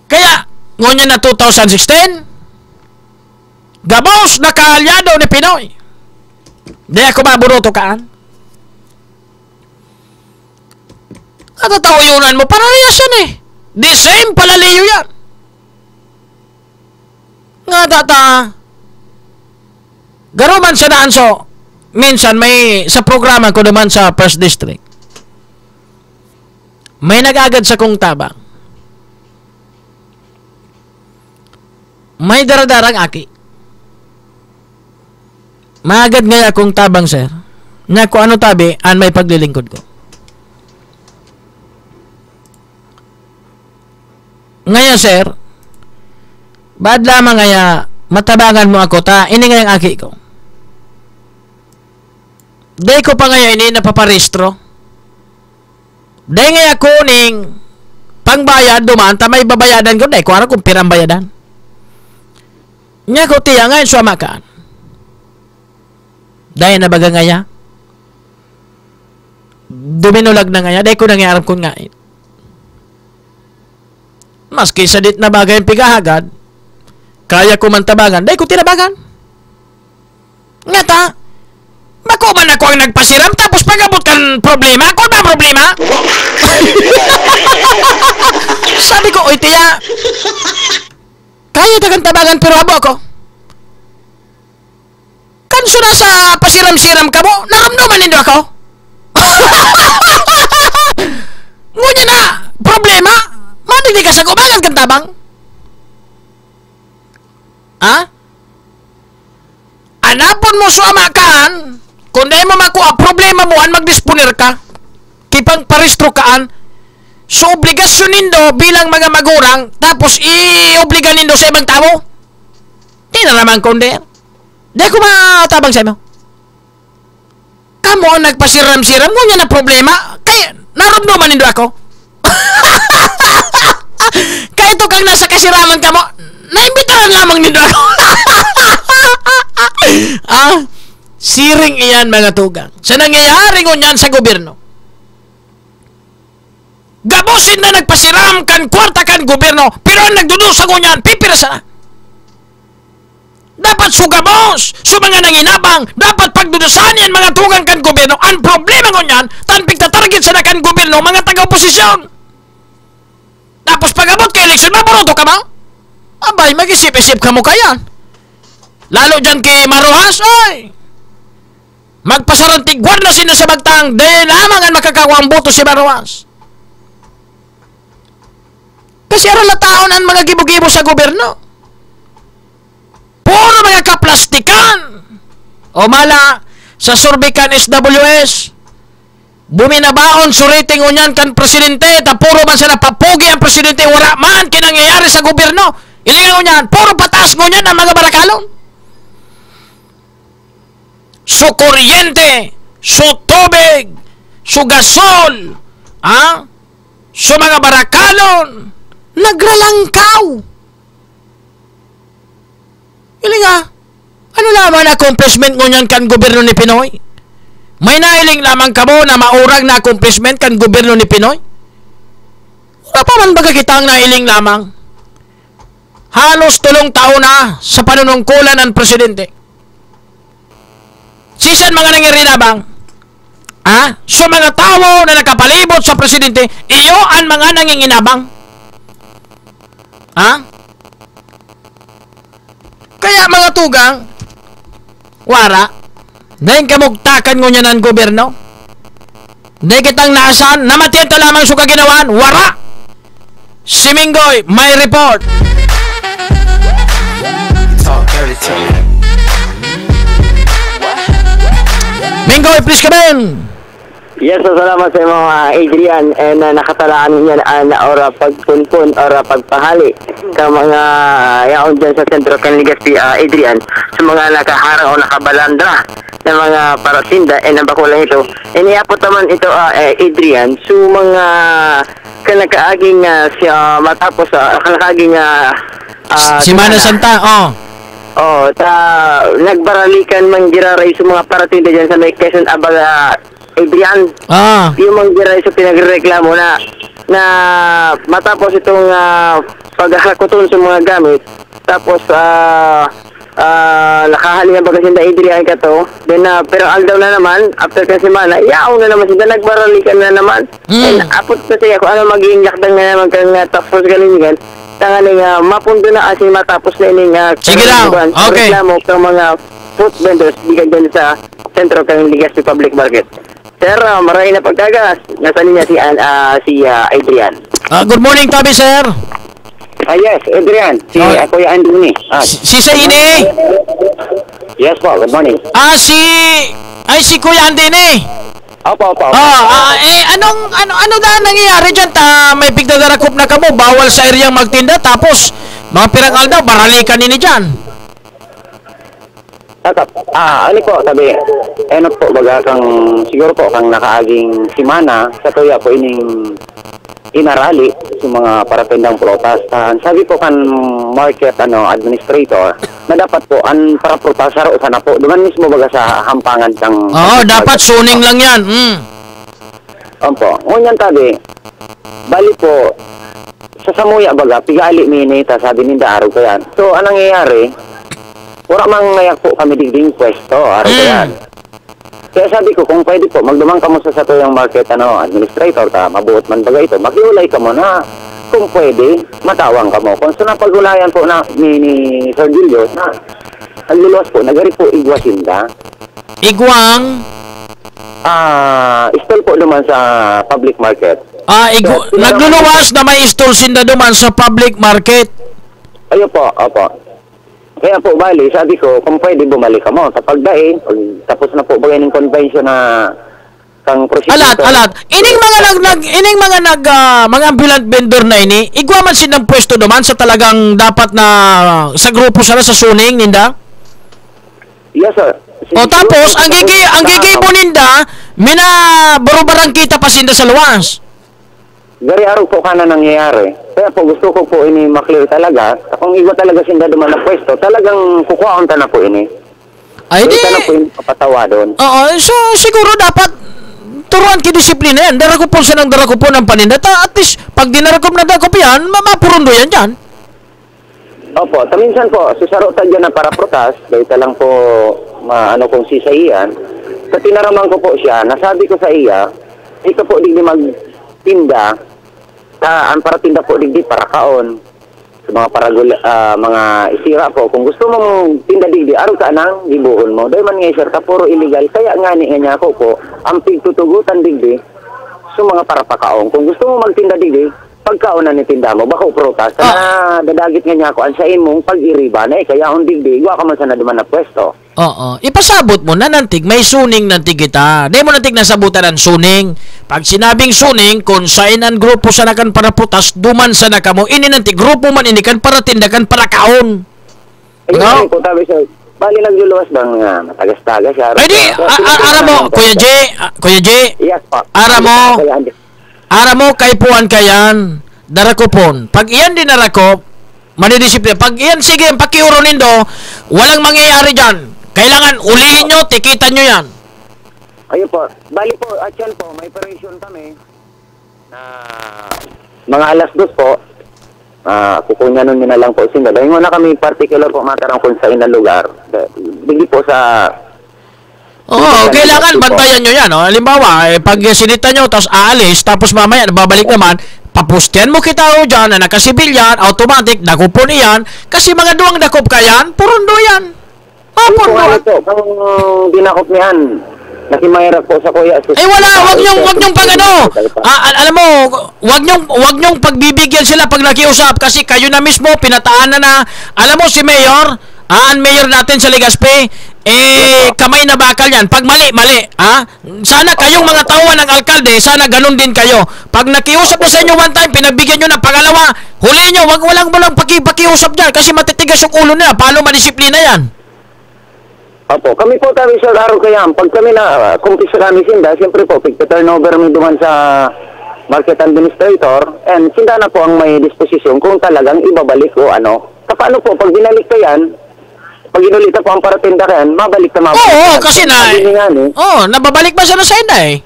Kaya ngunyan na 2016 gabos na kaalyado ni Pinoy. Di ako maburoto kaan. Katatawayunan mo, parehas yan eh. The same palaliyo yan. Nga tata, garuman sa daan so, minsan may, sa programa ko naman sa First District, may nag-agad sa kong tabang. May daradarang aki. Maagad nga akong tabang, sir. Nga ko ano tabi, an may paglilingkod ko. Ngayon, sir, bad lamang ngaya matabangan mo ako ta, ini ngayang aki ko. Day ko pa ngayon ini napaparistro. Day ngaya ko ning pangbayad dumaan, ta may babayadan ko, day ko ara kung pirang bayadan. Nga ko tiya ngayon suama kaan. Day na baga ngaya. Duminulag na ngaya, day ko nangyarap kong ngayon. Maski sa dit na bagay ang pigahagad, kaya ko man tabagan, day ko tinabagan. Nga ta, bako man ako ang nagpasiram, tapos pagabot kan problema, ako ba problema? Sabi ko, oy tiya, kaya tagang tabagan pero abo ako. Kanso na sa pasiram-siram ka mo, naramdaman nindo ako. Ngunyan na, problema, madigdi ka sa kubangan kang tabang? Ha? Anapon mo suama kaan, kung di mo makuha problema mo, an magdisponer ka, kipang paristro kaan, so obligasyon nindo bilang mga magurang, tapos i-obliga nindo sa ibang tao? Di na naman kunder. Di ko matabang sa imo. Kamo ang nagpasiram-siram, ngunyan na problema, kaya naramdaman nindo ako. Kaya ito kang nasa kasiraman ka mo, naimbitahan lamang nindo ako. Siring iyan mga tugang. Sa nangyayari ngunyan sa gobyerno. Gabosin na nagpasiram kan kwarta kan gobyerno, pero ang nagdudusa ngunyan, pipirasa na. Dapat sugabos, so mga nanginabang, dapat pagdudusan yan mga tugang kan gobyerno. Ang problema ngunyan, tanpig tatarget sa na kan gobyerno, mga taga-oposisyon. Tapos pag-abot ka eleksyon, maburoto ka ba? Abay, mag-isip-isip ka mo kayan. Lalo dyan kay Maruhas, oy! Magpasarantig guarda sino sa bagtang, di lamang ang makakawang boto si Maruhas. Kasi arala taon ang mga gibo-gibo sa gobyerno. Puro mga kaplastikan. O mala, sa Surbican SWS, buminabaon suriting unyan kan presidente, ta puro man sa napapugi ang presidente, wala man kinangyayari sa gobyerno. Ilingan unyan, puro patas ngunyan ang mga barakalon. So kuryente, so tubig, so gasol, so mga barakalon, nagralangkaw. Ilinga, ano lamang na accomplishment ngunyan kan gobyerno ni Pinoy? May nailing lamang kamo na maurag na accomplishment kan gobyerno ni Pinoy? Wala pa man baga kita ang nailing lamang? Halos 3 taon na sa panunungkulan ng presidente. Sisan mga nangyari lamang? So mga tao na nakapalibot sa presidente, iyo ang mga nanginginabang. Kaya mga tugang, wara, dahil kamugtakan nyo niya ng gobyerno. Dahil kitang naasan, namatiyan ta lamang suka ginawan, wara! Si Minggoy, may report. Minggoy, please come in. Yes, salamat sa mga Adrian and nakatalaan niya na ora pagpunpun ora pagpahali sa mga yaon dyan sa sentro kan Legazpi, Adrian, sa mga nakaharang o nakabalandra na mga paratinda ang bakulang ito. Iniapot naman ito, Adrian, so mga kanakaaging matapos kanakaaging Semana Santa, nagbaralikan man giraray sa mga paratinda dyan sa may Quezon, Adrian, yung mga giray sa pinagreklamo na matapos itong paghahakuton sa mga gamit, tapos nakahalingan baga sinda Adrian ka to, then pero aldaw na naman, after ka semana, yaong na naman sinda, nagbaralikan na naman. And apot kasi ako, ano magiging lakdang na naman kang tapos galingan, tangaling mapundo na kasi matapos na ining sige lang, okay, reklamo ng mga food vendors bigyan dyan sa sentro kang Legazpi Public Market. Sir, maraming na pagkagas. Nasa linya si Adrian. Good morning, Tabi, sir. Yes, Adrian. Si Kuya Andoni. Si Saini? Yes po, good morning. Si Kuya Andoni. Opo. Ano na nangyayari dyan? May pigdadarakop na kamo, bawal sa areang magtinda, tapos mga pirangal daw, baralikan nini dyan. Ano po, sabi, po, baga kang, siguro po, kang nakaaging simana, sa tuya po ining inarali sa mga paratendang protestan. Sabi po kan market administrator, na dapat po, para protestar o sana po, duman mismo baga sa hampangan kang... dapat suning lang yan. Ngunyan tabi, bali po, sa samuya baga, pigali minita, sabi ninda araw kayan. So, anong nangyayari? Wala mang ngayak po kami digding pwesto, araw kayan. Kaya sabi ko, kung pwede po, magdumang ka mo sa tuyang market administrator ka, mabuot man baga ito, mag-iulay ka mo na, kung pwede, matawang ka mo. Kung sa napag-ulayan po na ni Sir Julius, ang lulos po, nagari po igwasinda. Igwang? Stall po naman sa public market. Nagluluwas na may stall sinda duman sa public market. Ayo po, opo. Kaya po, bali, sabi ko, kung pwede bumalik ka mo. Kapag dahin, tapos na po bagay ng convention na kang prosecutor. Alat. Ining mga ambulant vendor na ini, igwaman silang pwesto naman sa talagang dapat na sa grupo sana sa suning, ninda? Yes, sir. Tapos, ang gigibo ninda, mina barubarang kita pa sinda sa luwas. Gari araw po ka na nangyayari. Kaya po gusto ko po ini maklear talaga. Kung iba talaga sinda duman na pwesto, talagang kukuhaon ta na po ini. Ay di. Na po yung papatawa doon. So siguro dapat turuan ki disiplina yan. Darakupon sa ng darakupon ng paninda. At least, pag dinarakop na darakop yan, mapurundo yan dyan. Opo, minsan po, susarutan dyan na para protas, dahil lang po, kung sisaiyan. Sa tinaraman ko po siya, nasabi ko sa iya, ito po digdi magtinda, ang para tinda po digdi para kaon, sa mga mga isira po. Kung gusto mong tinda digdi, araw ka nang gibuhon mo. Dahil man nga sir, puro illegal, kaya nga niya ako po, ang pigtutugutan digdi, sa mga para pakaon. Kung gusto mo magtinda digdi, pagkaon na ni tinda mo, baka protas, na dadagit nga niya ako, ang sa imong pag-iriba na kaya ang digdi, iwa ka man sana duman na pwesto. Oo. Ipasabot mo na nantig, may suning nantig kita. Di mo nantig nasabutan ang suning. Pag sinabing suning, kung sainan grupo sa nakan para putas, duman sa nakamo, ini nantig, grupo man inikan para tindakan para kaon. Ayun po, tabi sir. Bali nagluluwas bang matagas-tagas siya. Ay di, ara mo, Kuya J, Yes po. Ara mo, kay puan kayan, darakopon. Pag iyan din narakop, manidisiplina. Pag iyan, sige, pakiuro nindo, walang mangyayari dyan. Kailangan ulihin nyo, tikitan nyo yan. Ayun po. Bali po, at yan po, may operation kami na mga alas 2 po. Kukunyanon nyo na lang po sinda. Dahil na kami particular po matarang kung saan na lugar. Hindi po sa... Oo, kailangan bantayan nyo yan. Oh. Halimbawa, pag sinita nyo, tapos aalis, tapos mamaya, nababalik naman, papustian mo kita o dyan na nakasibilyan, automatic, dakupon iyan, kasi mga duwang dakup ka yan, purundo yan. Kung dinakop niyan, nakimayra po sa kuya. Wag nyong pag ano. Alam mo, wag nyong pagbibigyan sila pag nakiusap kasi kayo na mismo pinataan na. Alam mo si Mayor, ang Mayor natin sa Legazpi, kamay na bakal yan. Pag mali, sana kayong mga tauhan ng alkalde, sana ganun din kayo. Pag nakiusap na sa inyo one time, pinagbigyan nyo ng pangalawa, huli nyo, walang pakiusap dyan kasi matitigas yung ulo nila. Paano madisiplina yan? Opo, kami po tayo sa araw kaya. Pag kami na kumpisa kami sinda, siyempre po, pagka-turnover mi duman sa market administrator, and sinda na po ang may disposisyon kung talagang ibabalik o ano. Paano po, pag binalik ka yan, pag inulita po ang paratinda ka yan, mabalik na mabalik. Oo, kasi nababalik ba siya na sa inda eh?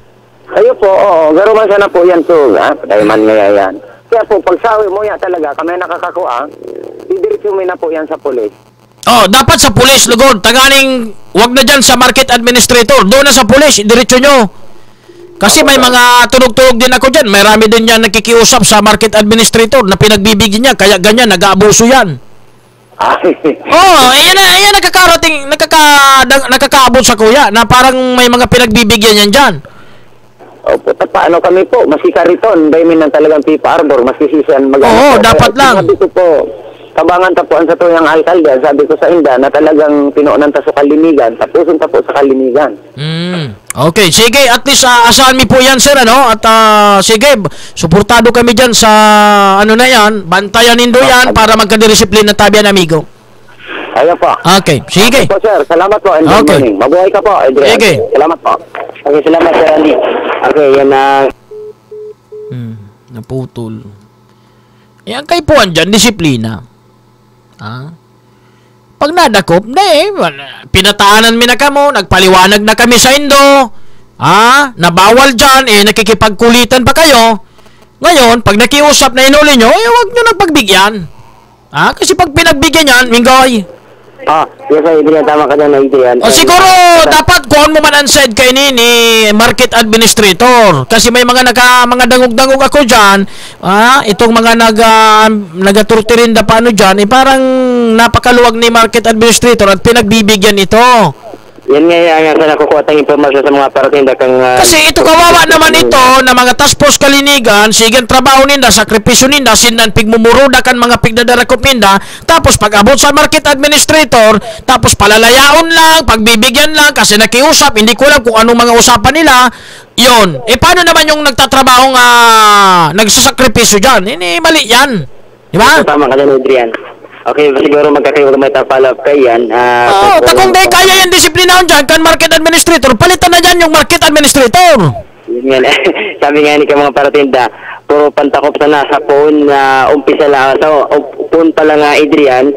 Kayo po, garo man sana po yan to, dahil man ngaya yan. Kaya po, pag sawi mo yan talaga, kami nakakakuha, didiretso mo na po yan sa pulis. Dapat sa pulis, lugod. Taganing, wag na dyan sa market administrator. Doon na sa pulis, diretso nyo. Kasi may mga tunog-tunog din ako dyan. May rami din yan nakikiusap sa market administrator na pinagbibigyan niya. Kaya ganyan, nag-aabuso yan. Ayan nakakaabot sa kuya na parang may mga pinagbibigyan yan dyan. Opo, paano kami po? Masikariton. Dahil minang talagang Pipa Arbor, masisisian mag-ano. Dapat lang. Sabi ko po, tabangan tapuan sa tuyang alkalde, sabi ko sa inda na talagang pinuunan ta sa kalinigan, tapusin ta po sa kalinigan. Okay, sige, at least asahan mi po yan sir, ano? At sige, suportado kami dyan sa ano na yan, bantayan nindo yan para magkadisiplina tabian amigo. Ayun po. Okay, sige. Okay po sir, salamat po and good morning. Mabuhay ka po, Adrian. Sige. Salamat po. Okay, salamat sir Andy. Okay, yan na. Naputol. Yan kay po andyan, disiplina. Pag nadakop, pinataanan mi na kamo, nagpaliwanag na kami sa indo, nabawal dyan, nakikipagkulitan pa kayo. Ngayon, pag nakiusap na inuli nyo, huwag nyo nagpagbigyan. Kasi pag pinagbigyan yan, Mingoy. Yes, Adrian, tama ka dyan, Adrian. Siguro, dapat kuhan mo man ang said kay ni market administrator. Kasi may mga dangog-dangog ako dyan, itong mga nagaturtirinda paano dyan, parang napakaluwag ni market administrator at pinagbibigyan ito. Yan nga sa nakukuha tayong impormasyon sa mga paratinda kang... Kasi ito kawawa naman ito na mga task force kalinigan, sigan trabaho ninda, sakripisyo ninda, sinan pigmumuruda kan mga pigdadarakop ninda, tapos pag abot sa market administrator, tapos palalayaon lang, pagbibigyan lang, kasi nakiusap, hindi ko alam kung anong mga usapan nila, yon. Paano naman yung nagtatrabaho nga nagsasakripisyo dyan? Hindi, mali yan. Diba? Tama ka dyan, Adrian. Okay, siguro magkakayo may tapalap kay yan. Kung di kaya yan disiplinahon dyan, kan market administrator, palitan na dyan yung market administrator. Yan, sabi nga ni ka mga paratinda, puro pantakop sa nasa phone, umpisa lang, so, phone pa lang Adrian,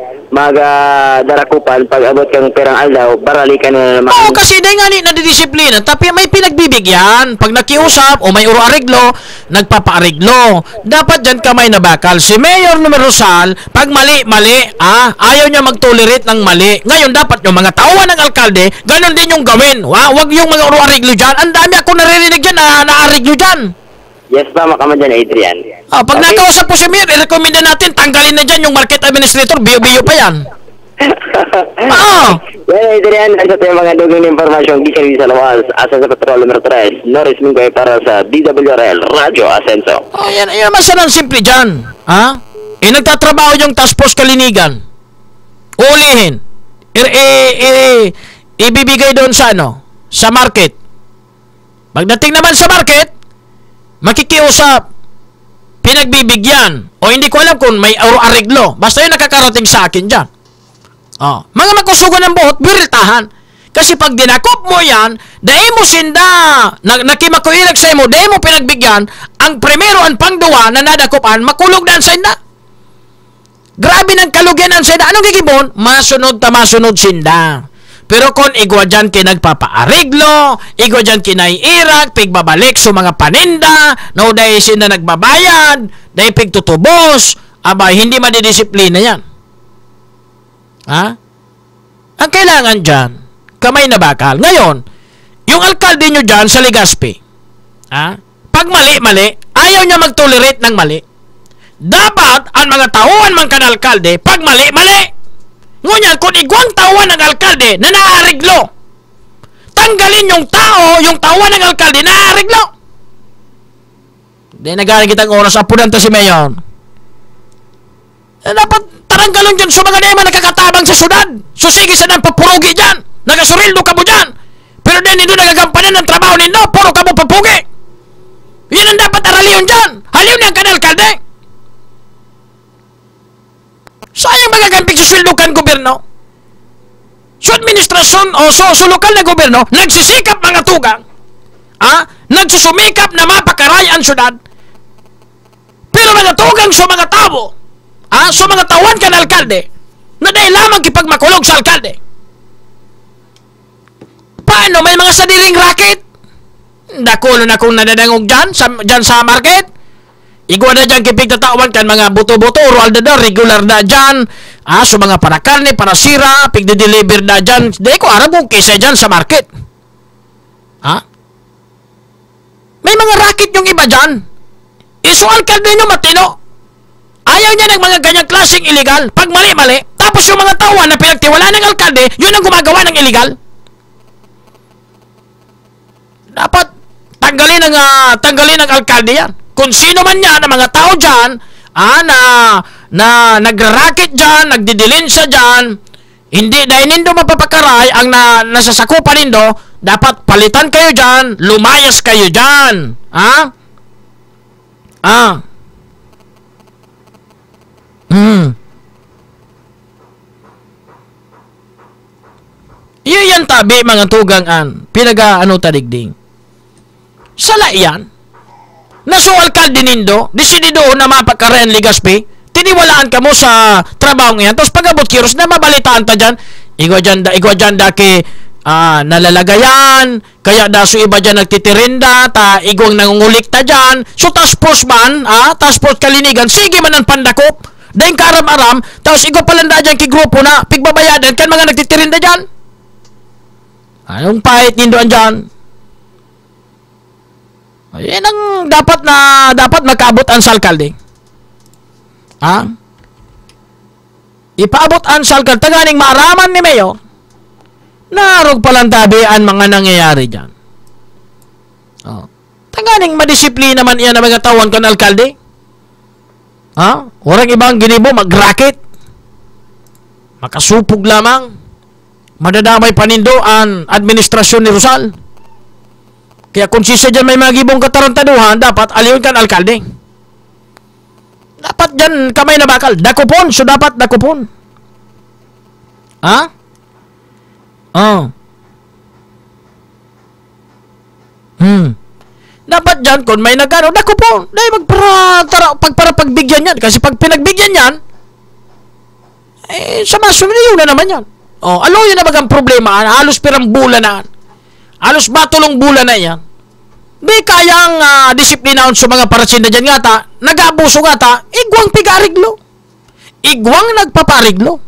darakupan, pag abot kang perang aldaw, baralikan na naman. Kasi di nga nadidisiplina, tapi may pinagbibigyan. Pag nakiusap, o may uro-ariglo, nagpapa-ariglo. Dapat dyan kamay na bakal. Si Mayor Numerosal, pag mali, ayaw niya mag-tolerate ng mali. Ngayon, dapat yung mga tauhan ng alkalde, ganun din yung gawin. Huwag yung mga uro-ariglo dyan. Ang dami ako naririnig dyan, na-ariglo dyan. Yes, tama ka man dyan, Adrian. Pag nakausap po si Mayor, i-recommend natin, tanggalin na dyan yung market administrator, biyo-biyo pa yan. Well, Adrian, ano sa mga dugong informasyon, gikan sa lawas, asa sa Patrol numero 3, Norris Mingoy para sa DWRL, Radyo Asenso. Yan naman sanang simple dyan. Nagtatrabaho yung task force kalinigan. Ulihin. ibibigay doon sa ano? Sa market. Pagdating naman sa market, makikiusap, pinagbibigyan, o hindi ko alam kung may ariglo. Basta yun nakakarating sa akin dyan. Mga magkusugan ng buhot, biriltahan. Kasi pag dinakop mo yan, dahil mo sinda, nakimakuilag sa imo, dahil mo pinagbigyan, ang primero, ang pangduwa na nadakopan, makulog na sa inda. Grabe ng kalugyan ang sinda. Anong gigibon? Masunod ta masunod sinda. Pero kung igwa dyan kinagpapaariglo, igwa dyan kinaiirak, pigbabalik sa mga paninda, no dahil sinda nagbabayad, dahil pigtutubos, hindi madidisiplina yan. Ang kailangan dyan, kamay na bakal. Ngayon, yung alkalde nyo dyan sa Legazpi, pag mali, ayaw niya mag-tolerate ng mali. Dapat, ang mga tauhan man kan alkalde, pag mali. Ngunyan, kung igwang tauhan ng alkalde na naariglo, tanggalin yung tauhan ng alkalde na naariglo. Hindi nagaling kitang oras, apunan ta si Mayor. Dapat taranggalon dyan sa mga naman nakakatabang sa syudad. Susigi sa nang papurugi dyan. Nagasurildo ka mo dyan. Pero din hindi nagagampanan ng trabaho ninyo. Puro ka mo papugi. Yan ang dapat araliyon dyan. Haliw niyang kanal kalde. Sayang magagamping sa sweldukan gobyerno. Sa administrasyon o sa lokal na gobyerno, nagsisikap mga tugang. Nagsusumikap na mapakaray ang syudad. Pero mga tugang sa mga tao, sa mga tawan ka na alkalde, na dahil lamang kipagmakulog sa alkalde. Paano? May mga sadiling racket? Dakulo na kung nadadangog dyan sa market. Igwa na dyan kipigtatawan kan mga buto-buto, oral na regular na dyan. So mga para karne, para sira, pigde-deliver na dyan. Dahil ko arab kung kisa dyan sa market. May mga racket yung iba dyan. Iso alkalde nyo matino. Ayaw niya ng mga ganyang klaseng illegal. Pag mali, tapos yung mga tauhan na pinagtiwala ng alkalde, yun ang gumagawa ng illegal. Dapat tanggalin ng alkalde yan. Kung sino man yan, ang mga tao dyan, na nagra-racket dyan, nagdidilinsa dyan, hindi, dahil nindo mapapakaray, ang nasasakupan nindo, dapat palitan kayo dyan, lumayas kayo dyan. Iyan tabi mga tugangan, tadigding. Sala yan. Naso alkalde nindo, desidido na mapakarayan Legazpi, tiniwalaan ka mo sa trabaho ngayon, tapos pag-abot kiros na mabalitaan ta dyan, igwa dyan daki nalalagayan, kaya daso iba dyan nagtitirinda, igwang nangungulik ta dyan, so task man, task force kalinigan, sige man ang pandakop, dahil karam-aram, tapos igwa palanda dyan kigrupo na, pigbabayadan, kan mga nagtitirinda dyan. Anong pahit nindoan dyan? Yan ang dapat makaabot ang sa alkalde. Ipaabot ang sa alkalde, taganing maaraman ni Mayor, narog palang tabi ang mga nangyayari dyan. Taganing madisiplina man iyan ang mga tawan kan alkalde. Orang ibang ginibo, mag-racket. Makasupog lamang. Madadamay panindo ang administrasyon ni Rizal. Kaya kung sisa dyan may mga gibong katarantaduhan, dapat aliyon kan alkalde. Dapat dyan kamay na bakal. Dakupon. So dapat dakupon. Dapat dyan kung may nagano, dakupon. Dahil pagpagbigyan yan. Kasi pag pinagbigyan yan, sa masunod na naman yan. Alo yun na bagang problema. Halos pirang bulan na. Halos batulong bulan na yan. Di kayang disiplinaon sa mga parasin na dyan nga ta, nag-aabuso nga ta, igwang pigariglo. Igwang nagpapariglo.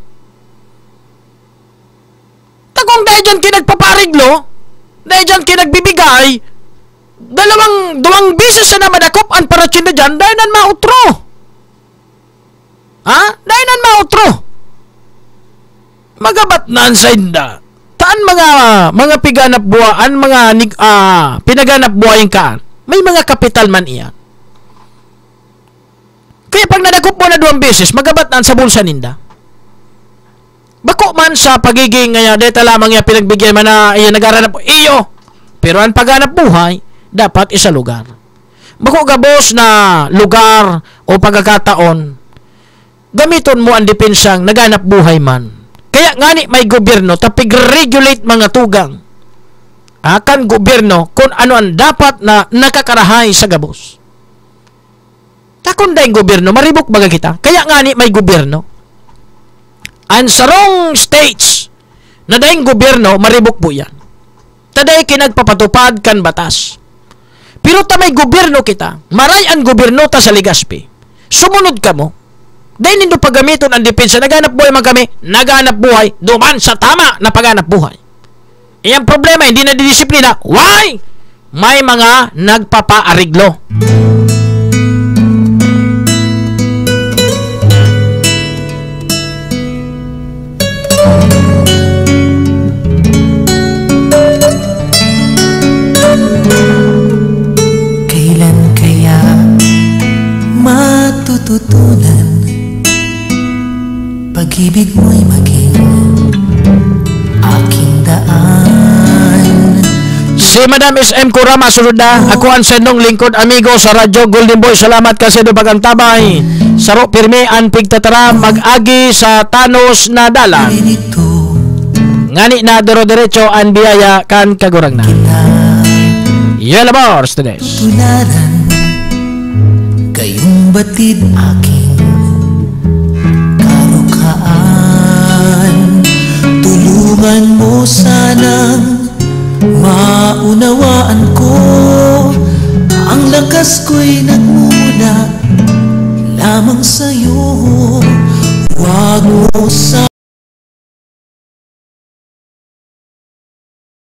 Tagong dahil dyan kinagpapariglo, dahil dyan kinagbibigay, duwang bisis na madakop ang parasin na dyan, dahil nan mautro. Dahil nan mautro. Magabat na ang sainda. Taan mga piganap buwaan, pinaganap buhayin ka, may mga kapital man iyan. Kaya pag nadakop mo na 2 beses, magabat na sa bulsa ninda. Bako man sa pagiging deta lamang niya pinagbigyan man na nag-aranap iyo. Pero ang paghanap buhay, dapat isa lugar. Bako gabos na lugar o pagkakataon, gamiton mo ang depensang naghanap buhay man. Kaya ngani may gobyerno tapig-regulate mga tugang. Akan gobyerno kung ano ang dapat na nakakarahay sa gabos. Takon dahil gobyerno, maribok baga kita. Kaya ngani may gobyerno. Ang sarong states na dahil gobyerno, maribok po yan. Taday kinagpapatupad kan batas. Pero ta may gobyerno kita, maray ang gobyerno ta sa Legazpi. Sumunod ka mo. Dahil nindo paggamiton ang depensa, naghanap buhay man kami, naghanap buhay, duman sa tama na paghanap buhay. Iyang problema, hindi na didisiplina. Why? May mga nagpapaariglo. Kailan kaya matututunan pag-ibig mo'y maging aking daan? Si Madam SM Kurama sunod na. Ako ang sendong lingkod amigo sa Radyo Golden Boy. Salamat kasi do pagantabay. Saro pirmi ang pigtatara mag-agi sa tanos na dalan. Ngani na dero-derecho ang biyaya kan kagurang na. Yela Bars today. Tularan kayong batid aking karukaan. Tulungan mo sanang maunawaan ko. Ang lakas ko'y nagmula lamang sa'yo. Huwag mo sa